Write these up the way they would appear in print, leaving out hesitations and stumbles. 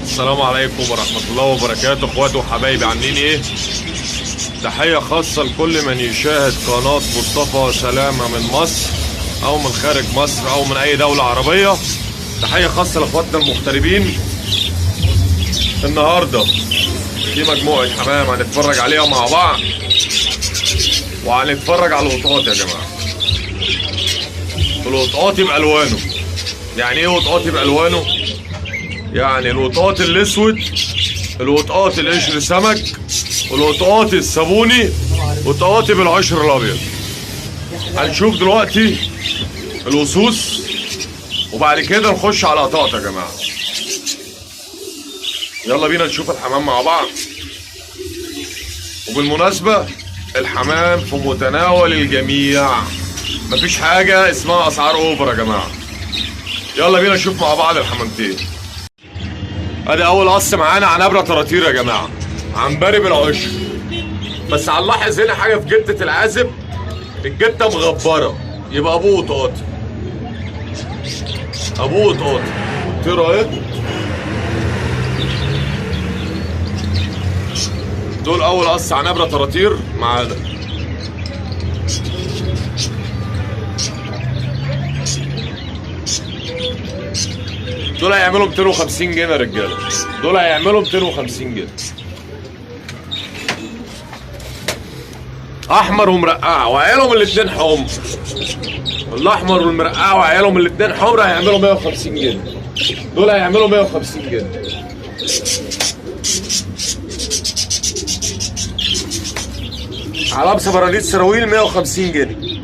السلام عليكم ورحمة الله وبركاته، اخواتي وحبايبي، عاملين ايه؟ تحية خاصة لكل من يشاهد قناة مصطفى سلامة من مصر او من خارج مصر او من اي دولة عربية. تحية خاصة لاخواتنا المغتربين. النهاردة في مجموعة حمام هنتفرج عليها مع بعض، وهنتفرج على القطاط يا جماعة. القطاطي بألوانه. يعني ايه قطاطي بألوانه؟ يعني القطاط الاسود، القطاط القشر سمك، القطاط الصابوني، قطاطي بالعشر الابيض. هنشوف دلوقتي الوصوص وبعد كده نخش على قطاط يا جماعه. يلا بينا نشوف الحمام مع بعض. وبالمناسبه الحمام في متناول الجميع، مفيش حاجه اسمها اسعار اوفر يا جماعه. يلا بينا نشوف مع بعض الحمامتين. ادي اول قص معانا عنبره طراطير يا جماعه، عنبري بالعشر. بس هنلاحظ هنا حاجه في جته العازب، الجته مغبره، يبقى ابوه قطاطي. ابوه قطاطي. ايه رايك؟ دول اول قص عنبره طراطير معانا. دول هيعملوا 250 جنيه يا رجاله. دول هيعملوا 250 جنيه. احمر ومرقعه وعيالهم الاثنين حمر. الاحمر والمرقعه وعيالهم الاثنين حمر هيعملوا 150 جنيه. دول هيعملوا 150 جنيه. علابسه برانيت سراويل 150 جنيه.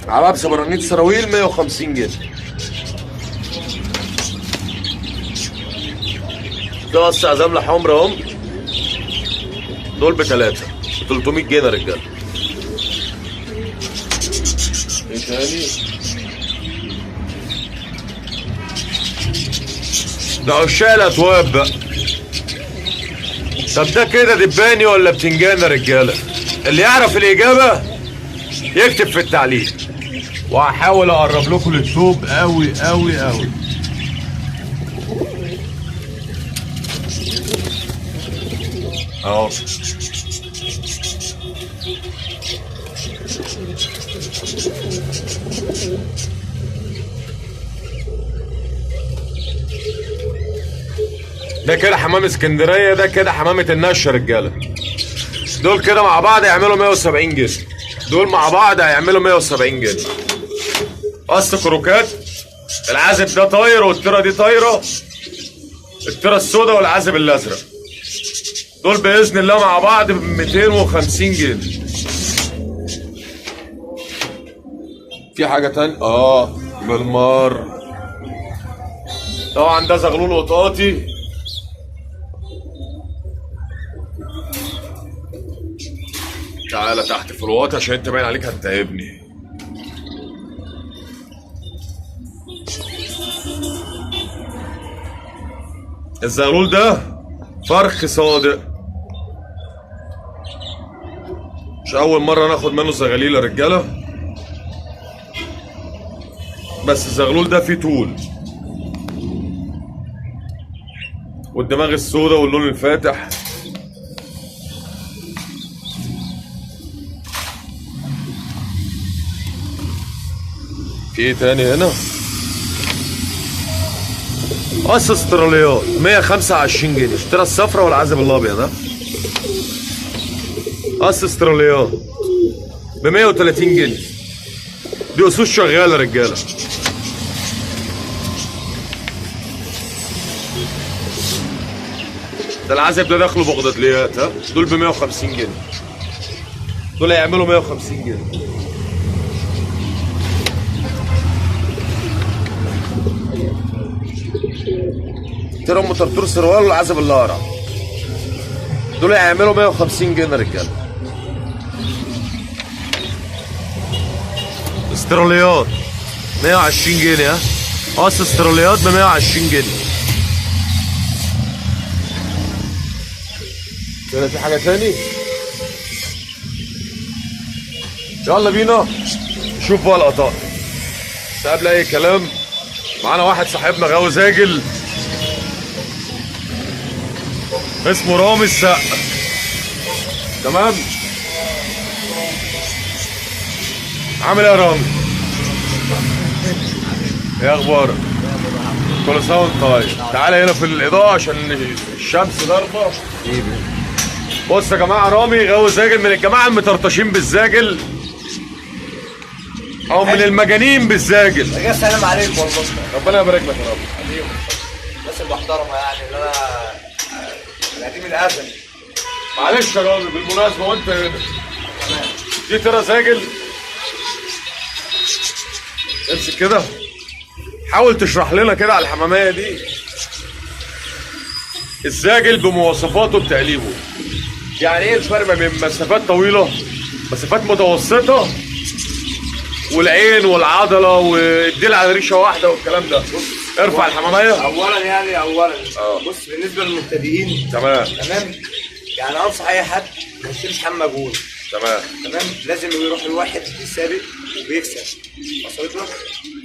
علابسه برانيت سراويل 150 جنيه. ده قص عزامله حمرا اهم. دول بتلاتة 300 جنيه يا رجاله. ايه تاني؟ ده عشاق الاتواب بقى. طب ده كده دباني ولا بتنجان يا رجاله؟ اللي يعرف الاجابه يكتب في التعليق، وهحاول اقرب لكم للثوب قوي قوي قوي. اهو ده كده حمام اسكندريه، ده كده حمامه النشر يا رجاله. دول كده مع بعض هيعملوا 170 جنيه. دول مع بعض هيعملوا 170 جنيه. قص كروكات. العازب ده طاير والتره دي طايره، التره السوداء والعازب الازرق. دول باذن الله مع بعض ب 250 جنيه. في حاجه تانية بالمار. طبعا ده زغلول قطاطي. تعالى تحت في الواطي عشان انت باين عليك هتتعبني. الزغلول ده فرخ صادق، مش اول مره ناخد منه زغاليل يا رجاله. بس الزغلول ده فيه طول، والدماغ السوداء واللون الفاتح. في ايه تاني هنا؟ قص استراليات 125 جنيه. الترى الصفرا والعزب الابيض. ها قص استراليات ب 130 جنيه. دي قصوص شغاله يا رجاله. ده العزب ده داخله بغدادليات. ها دول ب 150 جنيه. دول هيعملوا 150 جنيه. ترى ام طرطور سروال والعزب القرع. دول هيعملوا 150 جنيه يا رجاله. استراليات 120 جنيه. ها قص استراليات ب 120 جنيه. كده في حاجه تاني؟ يلا بينا نشوف بقى القطاط. بس قبل اي كلام معانا واحد صاحبنا غاوي زاجل اسمه رامي السقا. تمام. عامل ايه يا رامي؟ ايه اخبارك؟ كل سنه وانت طيب. تعالى هنا في الاضاءه عشان الشمس ضاربه. بص يا جماعه، رامي غاوي زاجل، من الجماعه المطرطشين بالزاجل او من المجانين بالزاجل. يا سلام عليك والله. ربنا يبارك لك يا رب. حبيبي الناس المحترمه يعني اللي انا القديم الازلي. معلش يا رامي بالمناسبه وانت هنا دي ترى زاجل، امسك كده، حاول تشرح لنا كده على الحمامية دي الزاجل بمواصفاته بتقليبه. يعني ايه الفرق ما بين مسافات طويلة، مسافات متوسطة، والعين والعضلة والديل على ريشة واحدة والكلام ده. ارفع الحمامية. اولا بص، بالنسبة للمبتدئين تمام يعني انصح اي حد ما يشتريش حمام مجهول. تمام لازم يروح الواحد يسابق ويكسب. وصلت لك؟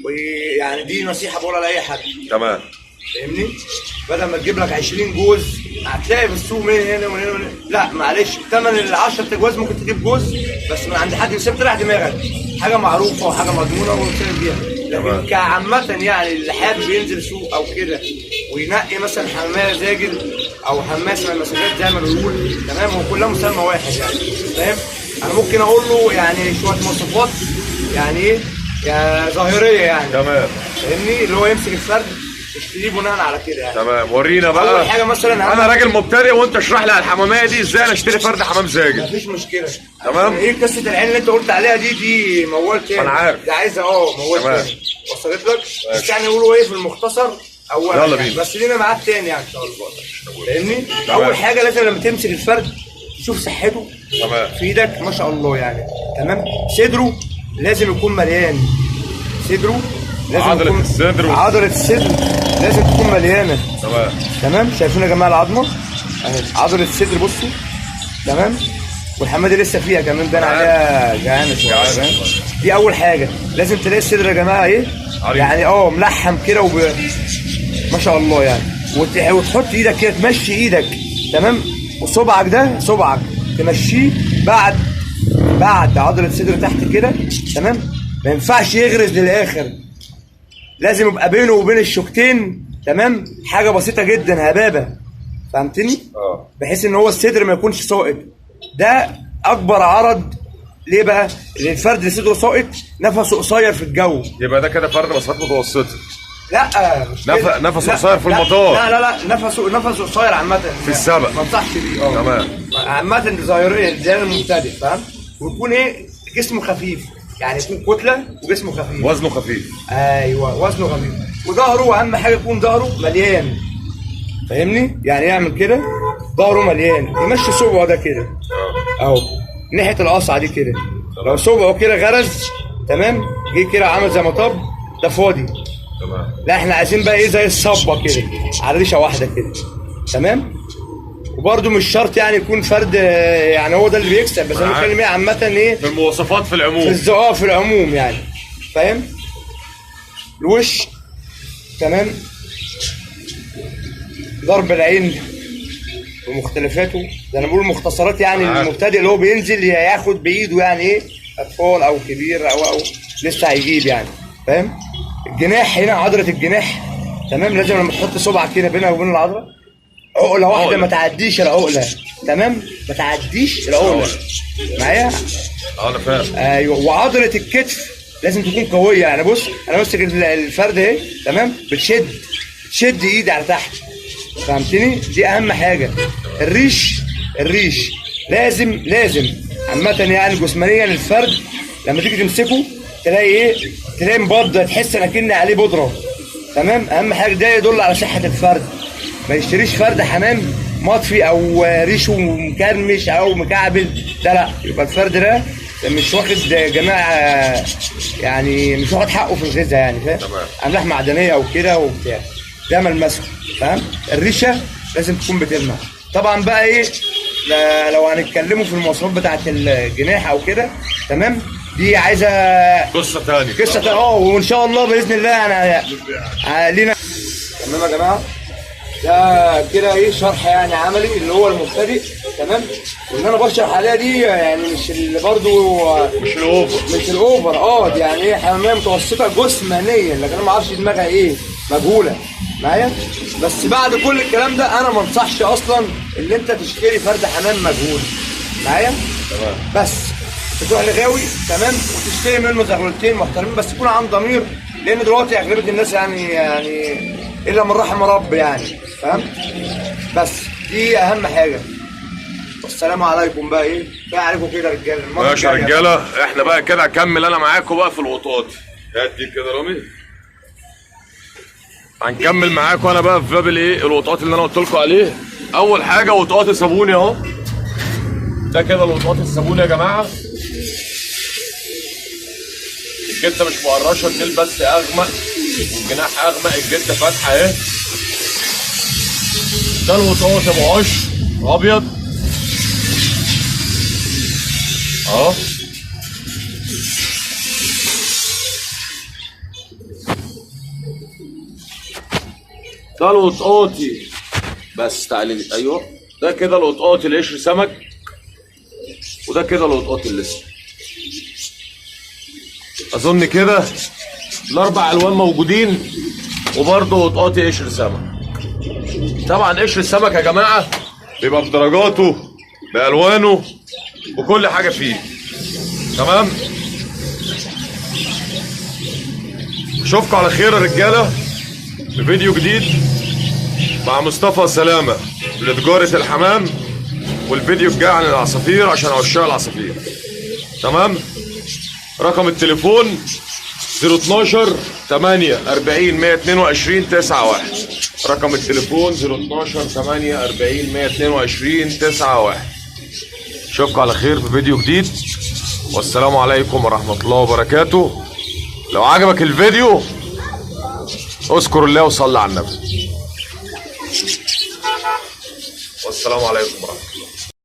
ويعني دي نصيحه بقولها لاي حد. تمام. فاهمني؟ بدل ما تجيب لك 20 جوز هتلاقي في السوق من هنا ومن هنا ومن هنا. لا معلش، ثمن ال 10 جواز ممكن تجيب جوز بس من عند حد يسيب تريح دماغك، حاجه معروفه وحاجه مضمونه وتسيب بيها. لكن كعامه يعني اللي حابب ينزل سوق او كده وينقي مثلا حمامه زاجل او حمامه اسمها المسافات زي ما بنقول، تمام، هو كلها مسمى واحد يعني، فاهم؟ انا ممكن اقول له يعني شويه مواصفات يعني ايه يعني ظاهريه يعني. تمام. فاهمني؟ اللي هو يمسك الفرد يشتريه بناء على كده يعني. تمام. ورينا بقى. اول حاجه مثلا انا راجل مبتدئ وانت اشرح لي على الحماميه دي ازاي انا اشتري فرد حمام زاجل. مفيش مشكله. تمام. ايه قصه العين اللي انت قلت عليها دي موال تاني. انا عارف. دي عايزه موال تاني. وصلت لك؟ بس يعني يقولوا ايه في المختصر اولا يلا يعني. بينا. بس لينا معاد تاني يعني ان شاء الله. فاهمني؟ اول حاجه لازم لما تمسك الفرد تشوف صحته. تمام. في ايدك ما شاء الله يعني. تمام. صدره لازم يكون مليان. صدره لازم عضلة الصدر عضلة الصدر لازم تكون مليانة. تمام. شايفين يا جماعة العظمة؟ اهي عضلة الصدر بصوا. تمام. والحمامة دي لسه فيها كمان باين عليها جعانة شوية. دي أول حاجة. لازم تلاقي الصدر يا جماعة إيه؟ يعني ملحم كده ما شاء الله يعني. وتحط إيدك كده تمشي إيدك. تمام. وصبعك ده صبعك تمشيه بعد عضلة الصدر تحت كده. تمام. ما ينفعش يغرز للآخر. لازم يبقى بينه وبين الشوكتين تمام حاجه بسيطه جدا، هبابه. فهمتني؟ بحيث ان هو الصدر ما يكونش ساقط. ده اكبر عرض ليه بقى؟ لان الفرد اللي صدره ساقط نفسه قصير في الجو. يبقى ده كده فرد مسافات متوسطه. لا مش نفسه قصير في المطار. لا نفسه قصير عامه في السبق. ما انصحش بيه. تمام. عامه ظاهريا زي المبتدئ، فاهم؟ ويكون ايه؟ جسمه خفيف، يعني يكون كتله وجسمه خفيف. وزنه خفيف. ايوه وزنه خفيف. وظهره اهم حاجه يكون ظهره مليان. فاهمني؟ يعني يعمل كده ظهره مليان، يمشي صبعه ده كده اهو ناحيه القصعه دي كده. لو صبعه كده غرز تمام جه كده عمل زي مطب ده فاضي. تمام. لا احنا عايزين بقى ايه زي الصبه كده على ريشه واحده كده. تمام. وبرده مش شرط يعني يكون فرد يعني هو ده اللي بيكسب، بس انا بتكلم ايه عامه ايه في المواصفات في العموم. في العموم يعني، فاهم؟ الوش تمام. ضرب العين ومختلفاته ده انا بقول مختصرات يعني المبتدئ اللي هو بينزل ياخد بايده يعني ايه اطفال او كبير او لسه هيجيب يعني، فاهم؟ الجناح هنا عضله الجناح تمام لازم لما تحط صبعك كده بينها وبين العضله عقله واحده ما تعديش العقله. تمام. ما تعديش العقله معايا. انا فاهم. ايوه. وعضله الكتف لازم تكون قويه يعني. بص انا ماسك الفرد اهي تمام بتشد ايدي على تحت. فهمتني؟ دي اهم حاجه. الريش لازم عامه يعني جسمانيا الفرد لما تيجي تمسكه تلاقي مبض، تحس انك ان عليه بودره. تمام. اهم حاجه ده يدل على صحه الفرد. ما يشتريش فرد حمام مطفي او ريشه مكرمش او مكعبل، لا يبقى الفرد ده مش واخد جماعه يعني مش واخد حقه في الغذاء يعني، فاهم؟ املاح معدنيه او كده وبتاع ده ملمسه، فاهم؟ الريشه لازم تكون بتلمع. طبعا بقى ايه لو هنتكلموا في المواصفات بتاعت الجناح او كده تمام دي عايزه قصه ثانيه. قصه وان شاء الله باذن الله يعني لينا. تمام يا جماعه، ده كده ايه شرح يعني عملي اللي هو المبتدئ. تمام. واللي انا بشرح عليها دي يعني مش اللي برضو مش الاوفر. مش الاوفر. دي يعني ايه حماميه متوسطه جسمانيا، لكن انا ما اعرفش دماغها ايه، مجهوله معايا. بس بعد كل الكلام ده انا ما انصحش اصلا ان انت تشتري فرد حمام مجهول معايا. تمام. بس تروح لغاوي تمام وتشتري منه زغلولتين محترمين، بس يكون عن ضمير، لان دلوقتي اغلبيه الناس يعني الا من رحم رب يعني، فاهم. بس دي اهم حاجه. والسلام عليكم بقى ايه بقى عليكم كده يا رجاله. ماشي يا رجاله، احنا بقى كده هكمل انا معاكم بقى في الوطاط. هات دي كده رامي. هنكمل معاكم انا بقى في باب الايه الوطاط اللي انا قلت لكم عليه. اول حاجه وطاط الصابوني اهو. ده كده الوطاط الصابوني يا جماعه. الجته مش مقرشه، الجلد بس اغمق والجناح اغمق، الجته فاتحه اهي. ده الوطاط ابو قشر ابيض اهو. ده الوطاطي بس تعالي ايوه. ده كده الوطاطي اللي قشر سمك، وده كده الوطاطي الاسود. اظن كده الاربع الوان موجودين، وبرضه وطاطي قشر سمك. طبعا قشر السمك يا جماعه بيبقى بدرجاته بالوانه وكل حاجه فيه. تمام. اشوفكم على خير يا رجاله في فيديو جديد مع مصطفى سلامه لتجاره الحمام، والفيديو الجاي عن العصافير عشان عشاق العصافير. تمام. رقم التليفون 012 8 40 122 91. رقم التليفون 012 8 40 122 91. اشوفكم على خير في فيديو جديد، والسلام عليكم ورحمة الله وبركاته. لو عجبك الفيديو اذكر الله وصلي على النبي، والسلام عليكم ورحمة الله.